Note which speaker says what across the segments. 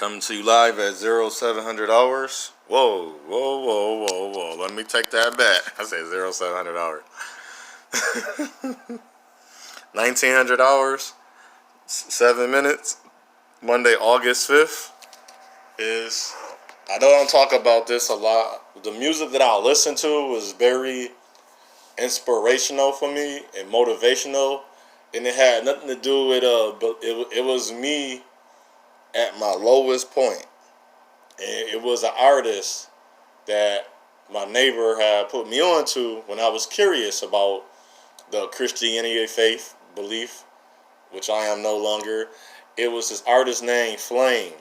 Speaker 1: Coming to you live at 0700 hours. Whoa. Let me take that back. I said 0700 hours. 1900 hours, 7 minutes. Monday, August 5th is, I don't talk about this a lot. The music that I listen to was very inspirational for me and motivational. And it had nothing to do with, but it was me at my lowest point. And it was an artist that my neighbor had put me on to when I was curious about the Christianity faith belief, which I am no longer. It was this artist named Flame.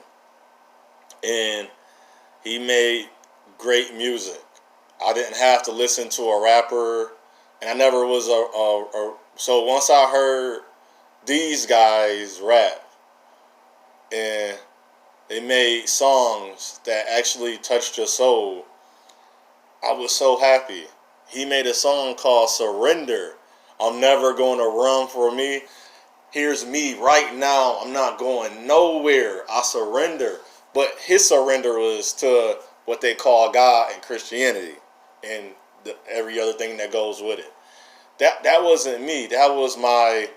Speaker 1: And he made great music. I didn't have to listen to a rapper. And I never was so once I heard these guys rap, and they made songs that actually touched your soul, I was so happy. He made a song called Surrender. I'm never going to run for me. Here's me right now. I'm not going nowhere. I surrender. But his surrender was to what they call God and Christianity and every other thing that goes with it. That wasn't me. That was I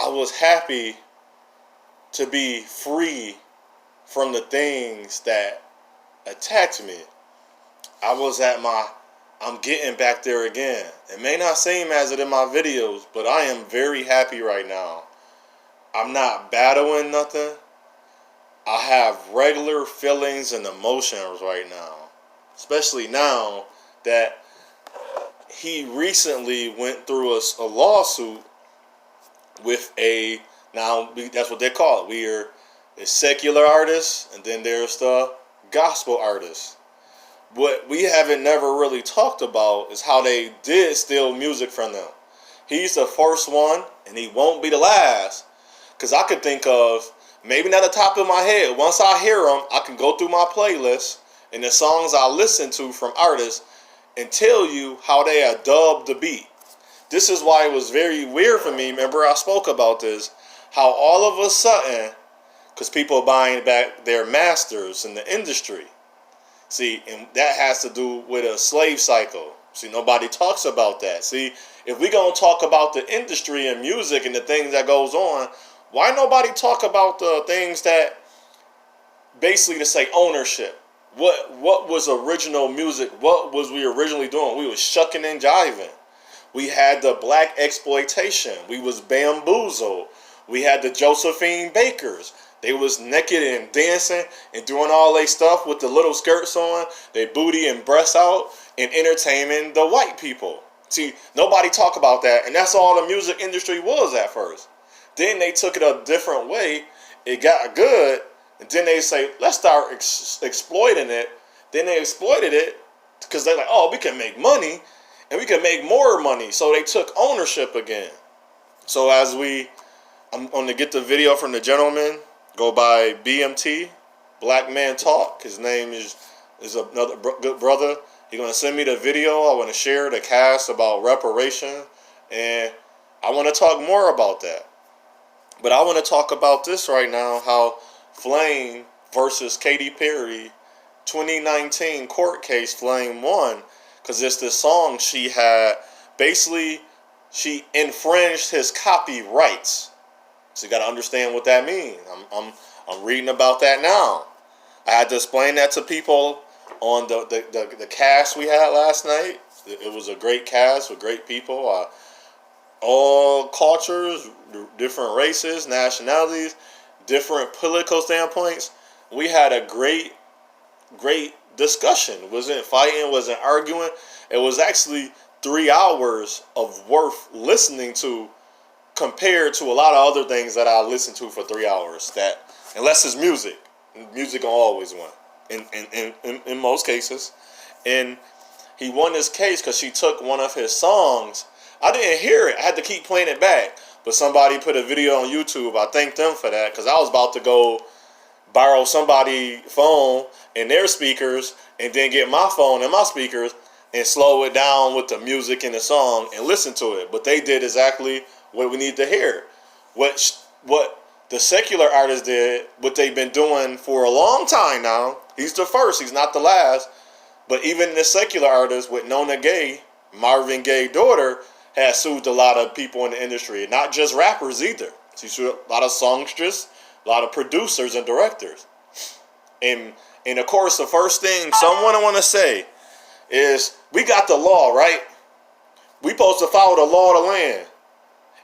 Speaker 1: was happy to be free from the things that attacked me. I was I'm getting back there again. It may not seem as it in my videos, but I am very happy right now. I'm not battling nothing. I have regular feelings and emotions right now. Especially now that he recently went through a lawsuit with now that's what they call it. We're the secular artists, and then there's the gospel artists. What we haven't never really talked about is how they did steal music from them. He's the first one, and he won't be the last. Because I could think of, maybe not the top of my head, once I hear them, I can go through my playlist and the songs I listen to from artists and tell you how they are dubbed the beat. This is why it was very weird for me. Remember, I spoke about this, how all of a sudden, because people are buying back their masters in the industry. See, and that has to do with a slave cycle. See, nobody talks about that. See, if we're going to talk about the industry and music and the things that goes on, why nobody talk about the things that basically to say ownership? What was original music? What was we originally doing? We was shucking and jiving. We had the black exploitation. We was bamboozled. We had the Josephine Bakers. They was naked and dancing and doing all they stuff with the little skirts on, their booty and breasts out, and entertaining the white people. See, nobody talk about that, and that's all the music industry was at first. Then they took it a different way. It got good, and then they say, let's start exploiting it. Then they exploited it because they're like, oh, we can make money, and we can make more money. So they took ownership again. So I'm going to get the video from the gentleman. Go by BMT, Black Man Talk. His name is another good brother. He's going to send me the video. I want to share the cast about reparation. And I want to talk more about that. But I want to talk about this right now, how Flame versus Katy Perry 2019 court case, Flame won. Because it's this song she had. Basically, she infringed his copyrights. So you got to understand what that means. I'm reading about that now. I had to explain that to people on the cast we had last night. It was a great cast with great people. All cultures, different races, nationalities, different political standpoints. We had a great discussion. Wasn't fighting, wasn't arguing. It was actually 3 hours of worth listening to, compared to a lot of other things that I listen to for 3 hours. That, unless it's music will always win in most cases. And he won this case because she took one of his songs. I didn't hear it. I had to keep playing it back. But somebody put a video on YouTube. I thank them for that, because I was about to go borrow somebody's phone and their speakers and then get my phone and my speakers and slow it down with the music in the song and listen to it. But they did exactly what we need to hear. What the secular artists did what they've been doing for a long time now. He's the first, he's not the last. But even the secular artists with Nona Gay, Marvin Gaye's daughter, has sued a lot of people in the industry. Not just rappers either. She sued a lot of songsters, a lot of producers and directors. And of course, the first thing someone I want to say is, we got the law, right? We supposed to follow the law of the land.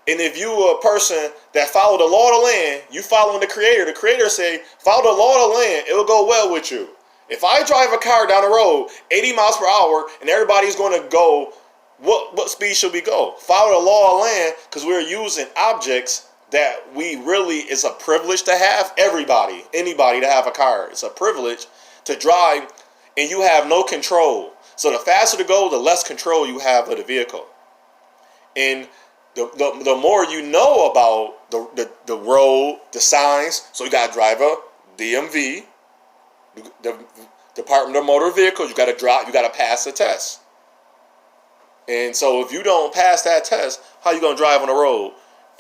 Speaker 1: And if you are a person that follow the law of the land, you following the creator say, follow the law of the land, it will go well with you. If I drive a car down the road 80 miles per hour and everybody's going to go, what speed should we go? Follow the law of land, because we're using objects that we really, it's a privilege to have. Anybody to have a car. It's a privilege to drive, and you have no control. So the faster to go, the less control you have of the vehicle. And the more you know about the road, the signs, so you got to drive a DMV, the Department of Motor Vehicles, you got to drive, you got to pass the test. And so if you don't pass that test, how you going to drive on the road?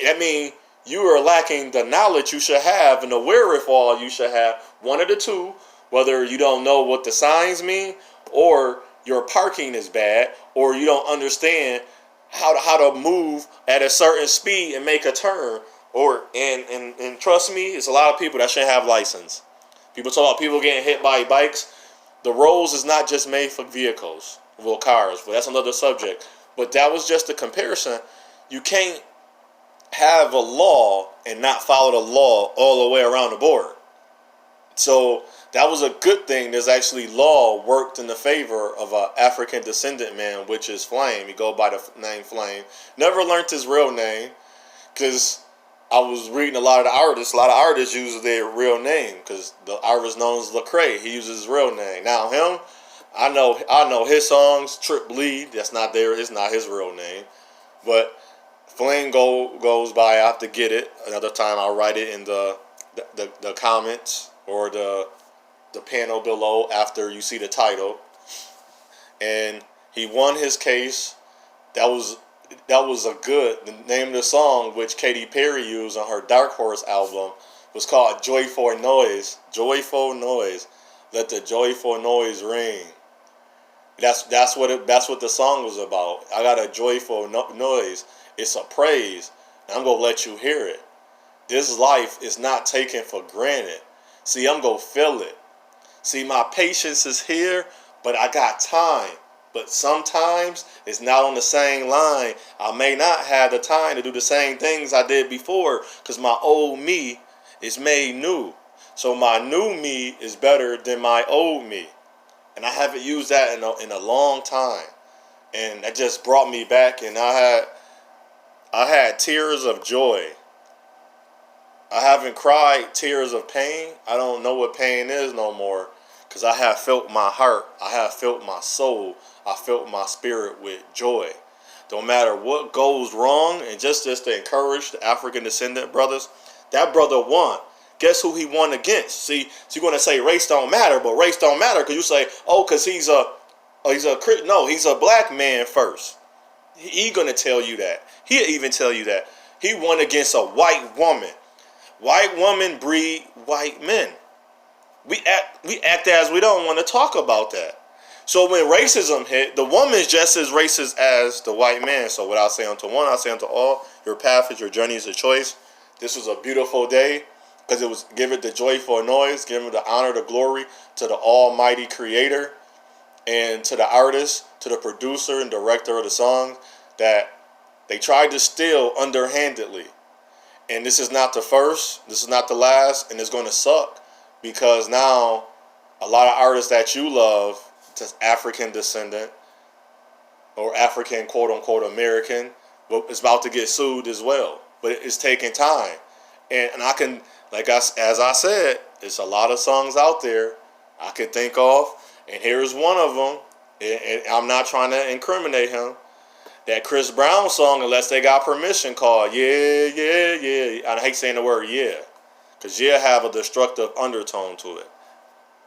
Speaker 1: I mean, you are lacking the knowledge you should have and the wherewithal you should have. One of the two, whether you don't know what the signs mean, or your parking is bad, or you don't understand how to move at a certain speed and make a turn. And trust me, it's a lot of people that shouldn't have license. People talk about people getting hit by bikes. The roads is not just made for vehicles, well, cars, but that's another subject. But that was just a comparison. You can't have a law and not follow the law all the way around the board. So that was a good thing. There's actually law worked in the favor of an African descendant man, which is Flame. He go by the name Flame. Never learned his real name, because I was reading a lot of artists use their real name, because the artist known as Lecrae, he uses his real name. Now him, I know his songs, Trip Bleed, it's not his real name. But Flame goes by, I have to get it. Another time I'll write it in the comments or the panel below after you see the title. And he won his case. That was the name of the song, which Katy Perry used on her Dark Horse album, was called Joyful Noise. Joyful Noise. Let the joyful noise ring. That's what the song was about. I got a joyful noise. It's a praise. And I'm going to let you hear it. This life is not taken for granted. See, I'm going to feel it. See, my patience is here, but I got time. But sometimes it's not on the same line. I may not have the time to do the same things I did before, because my old me is made new. So my new me is better than my old me. And I haven't used that in a long time. And that just brought me back, and I had tears of joy. I haven't cried tears of pain. I don't know what pain is no more, because I have filled my heart. I have filled my soul. I filled my spirit with joy. Don't matter what goes wrong, and just to encourage the African descendant brothers, that brother won. Guess who he won against? See, so you're going to say race don't matter, but race don't matter because you say, oh, because he's a black man first. He going to tell you that. He'll even tell you that. He won against a white woman. White women breed white men. We act as we don't want to talk about that. So when racism hit, the woman is just as racist as the white man. So what I'll say unto one, I'll say unto all, your path is your journey is a choice. This was a beautiful day, because it was give it the joyful noise, give it the honor, the glory to the almighty creator, and to the artist, to the producer and director of the song, that they tried to steal underhandedly. And this is not the first, this is not the last, and it's going to suck, because now a lot of artists that you love, just African descendant or African quote unquote American, is about to get sued as well. But it's taking time. And I can, as I said, it's a lot of songs out there I could think of, and here's one of them. And I'm not trying to incriminate him. That Chris Brown song, Unless They Got Permission, called Yeah, Yeah, Yeah. I hate saying the word yeah, because yeah have a destructive undertone to it.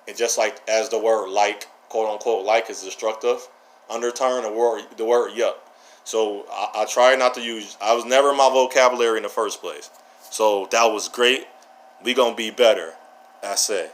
Speaker 1: And just like as the word like, quote unquote, like is destructive undertone, the word yup. So I try not to use, I was never in my vocabulary in the first place. So that was great. We gonna be better, I say.